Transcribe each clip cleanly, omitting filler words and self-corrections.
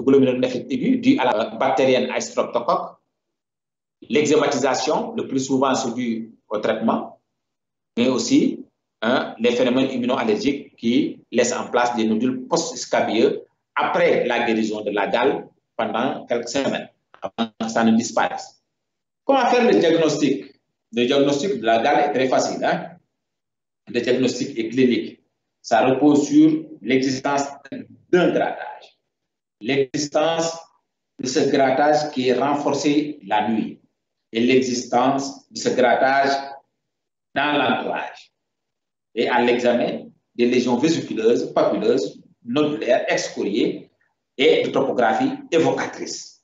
de glomérulonéphritite aiguë due à la bactérienne Streptocoque. L'exématisation, le plus souvent, c'est dû au traitement, mais aussi les phénomènes immunoallergiques qui laissent en place des nodules post-scabieux après la guérison de la gale pendant quelques semaines, avant que ça ne disparaisse. Comment faire le diagnostic? Le diagnostic de la gale est très facile. Le diagnostic est clinique. Ça repose sur l'existence d'un grattage. L'existence de ce grattage qui est renforcé la nuit et l'existence de ce grattage dans l'entourage. Et à l'examen des lésions vésiculeuses, papuleuses, nodulaires, excoriées et de topographie évocatrice.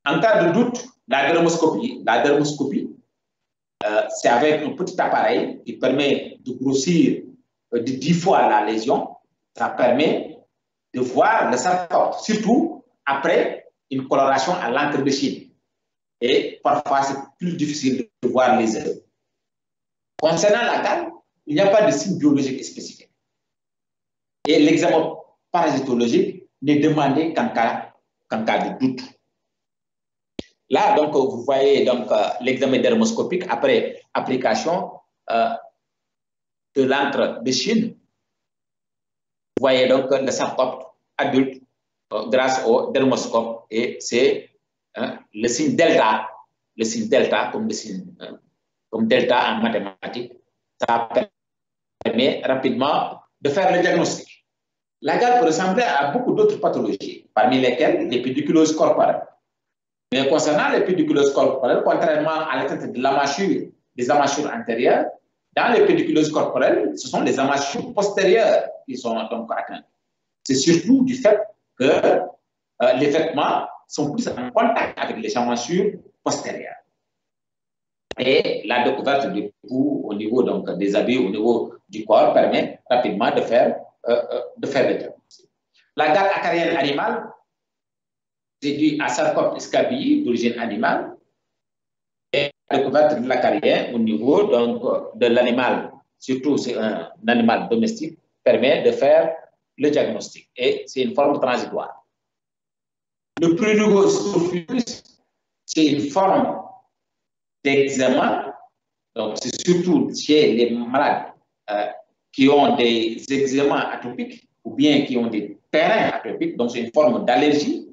En cas de doute, la dermoscopie, c'est avec un petit appareil qui permet de grossir de 10 fois la lésion. Ça permet de voir le sarcome, surtout après une coloration à l'encre de Chine. Et parfois, c'est plus difficile de voir les erreurs. Concernant la gale, il n'y a pas de signe biologique spécifique. Et l'examen parasitologique n'est demandé qu'en cas de doute. Là, donc, vous voyez l'examen dermoscopique après application de l'encre de Chine. Vous voyez donc le sarcome adulte grâce au dermoscope et c'est le signe delta comme delta en mathématiques. Ça permet rapidement de faire le diagnostic. La gale peut ressembler à beaucoup d'autres pathologies, parmi lesquelles les pédiculoses corporelles. Mais concernant les pédiculoses corporelles, contrairement à l'atteinte de l'ammachure, des amachures antérieures, dans les pédiculoses corporelles, ce sont les amachures postérieures qui sont donc atteintes. C'est surtout du fait que les vêtements sont plus en contact avec les amachures postérieures. Et la découverte du pouls au niveau donc, des habits, au niveau du corps, permet rapidement de faire le diagnostic. La gale acarienne animale, c'est dû à Sarcopte scabiei d'origine animale. Et la découverte de l'acarien au niveau donc, de l'animal, surtout c'est un animal domestique, permet de faire le diagnostic. Et c'est une forme transitoire. Le prurigo-scophilus, c'est une forme d'eczéma. Donc, c'est surtout chez les malades qui ont des eczémas atopiques ou bien qui ont des terrains atopiques. Donc, c'est une forme d'allergie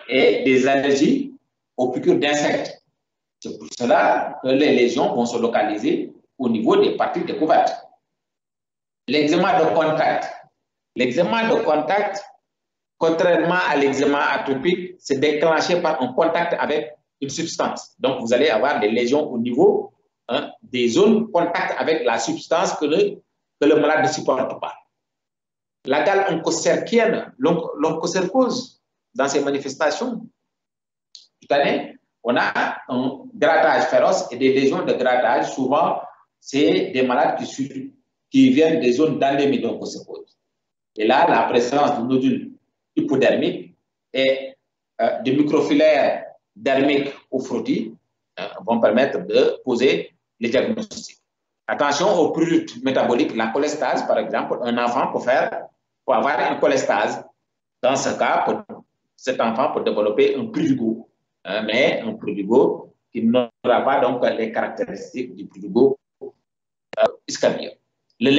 et des allergies aux piqûres d'insectes. C'est pour cela que les lésions vont se localiser au niveau des parties découvertes. L'eczéma de contact. L'eczéma de contact, contrairement à l'eczéma atopique, c'est déclenché par un contact avec une substance. Donc, vous allez avoir des lésions au niveau des zones contact avec la substance que le malade ne supporte pas. La gale onchocercienne, l'onchocercose, dans ses manifestations cutanées, on a un grattage féroce et des lésions de grattage. Souvent, c'est des malades qui viennent des zones d'endémie d'onchocercose. Et là, la présence de nodules hypodermiques et de microfilaires dermiques ou frottis vont permettre de poser les diagnostics. Attention aux prurites métaboliques, la cholestase, par exemple, un enfant peut avoir une cholestase. Dans ce cas, cet enfant peut développer un prurigo, mais un prurigo qui n'aura pas donc les caractéristiques du prurigo scabieux. Le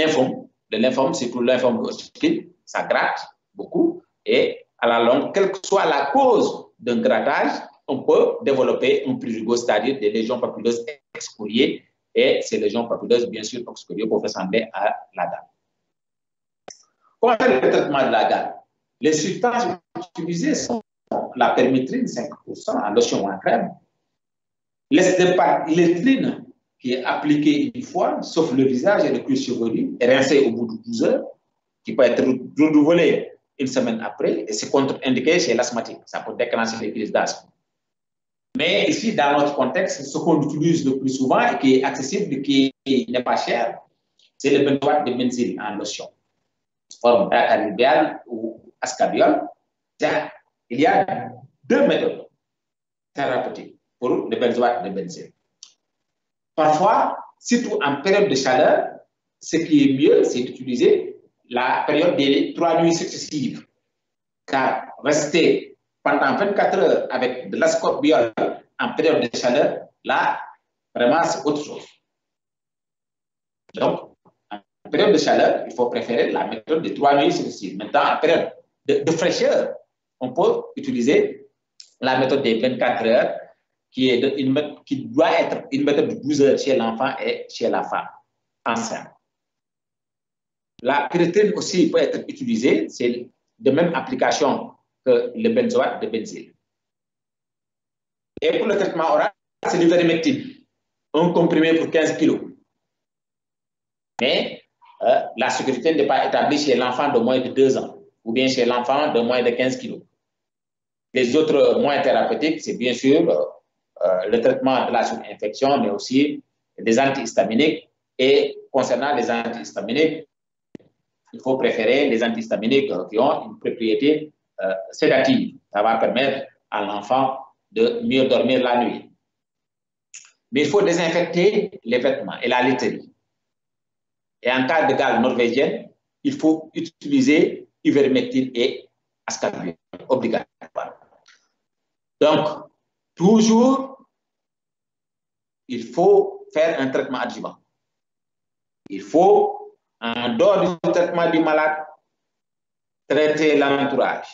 lymphome, c'est pour le lymphome Hodgkin, ça gratte beaucoup et à la longue, quelle que soit la cause d'un grattage, on peut développer un prurigo, c'est-à-dire des lésions papuleuses excoriées et ces lésions papuleuses, bien sûr, excoriées peuvent ressembler à la gale. Comment faire le traitement de la gale? Les substances utilisées sont la permétrine, 5% en lotion ou en crème, l'estépalétrine, qui est appliquée une fois, sauf le visage et le cuir chevelu, et rincé au bout de 12 heures, qui peut être renouvelé une semaine après, et c'est contre-indiqué chez l'asthmatique. Ça peut déclencher les crises d'asthme. Mais ici, dans notre contexte, ce qu'on utilise le plus souvent et qui est accessible, qui n'est pas cher, c'est le benzoate de benzyle en lotion. Forme d'acaridial ou ascabiol. Il y a deux méthodes thérapeutiques pour le benzoate de benzyle. Parfois, surtout en période de chaleur, ce qui est mieux, c'est d'utiliser la période des 3 nuits successives. car rester pendant 24 heures avec de l'ascorbiol en période de chaleur, là, vraiment, c'est autre chose. Donc, en période de chaleur, il faut préférer la méthode de 3 nuits successives. Maintenant, en période de fraîcheur, on peut utiliser la méthode des 24 heures, qui doit être une méthode de 12 heures chez l'enfant et chez la femme enceinte. La pyrétrine aussi peut être utilisée, c'est de même application que le benzoate de benzyle. Et pour le traitement oral, c'est l'ivermectine, un comprimé pour 15 kg. Mais la sécurité n'est pas établie chez l'enfant de moins de 2 ans ou bien chez l'enfant de moins de 15 kg. Les autres moyens thérapeutiques, c'est bien sûr le traitement de la sous-infection, mais aussi des antihistaminiques. Et concernant les antihistaminiques, il faut préférer les antihistaminiques qui ont une propriété sédative. Ça va permettre à l'enfant de mieux dormir la nuit. Mais il faut désinfecter les vêtements et la literie. Et en cas de gale norvégienne, il faut utiliser ivermectine et ascorbiol, obligatoire. Donc, toujours, il faut faire un traitement adjuvant. Il faut, en dehors du traitement du malade, traiter l'entourage,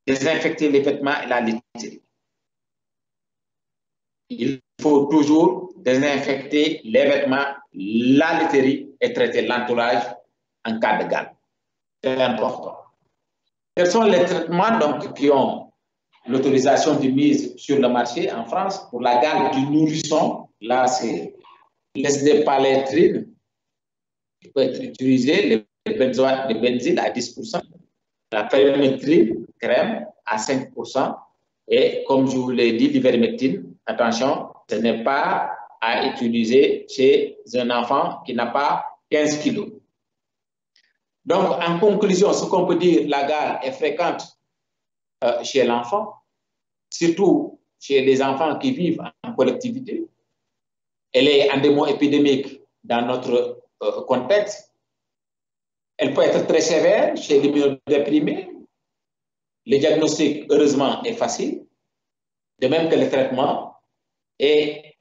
désinfecter les vêtements et la literie. Il faut toujours désinfecter les vêtements, la literie et traiter l'entourage en cas de gale. C'est important. Quels sont les traitements donc, qui ont l'autorisation de mise sur le marché en France pour la gale du nourrisson? Là, c'est l'esdépalètrine qui peut être utilisé, le benzoate de benzyle à 10%, la périmétrine crème à 5%, et comme je vous l'ai dit, l'ivermectine, attention, ce n'est pas à utiliser chez un enfant qui n'a pas 15 kg. Donc, en conclusion, ce qu'on peut dire, la gale est fréquente chez l'enfant, surtout chez les enfants qui vivent en collectivité. Elle est endémo-épidémique dans notre contexte. Elle peut être très sévère chez l'immunodéprimé. Le diagnostic, heureusement, est facile, de même que le traitement. Et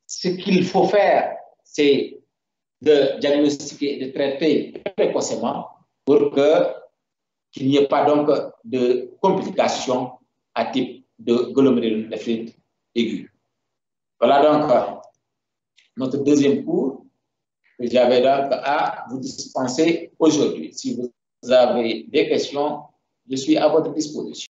ce qu'il faut faire, c'est de diagnostiquer et de traiter précocement pour qu'il n'y ait pas donc de complications à type de glomérulonéphrite aiguë. Voilà donc notre deuxième cours que j'avais donc à vous dispenser aujourd'hui. Si vous avez des questions, je suis à votre disposition.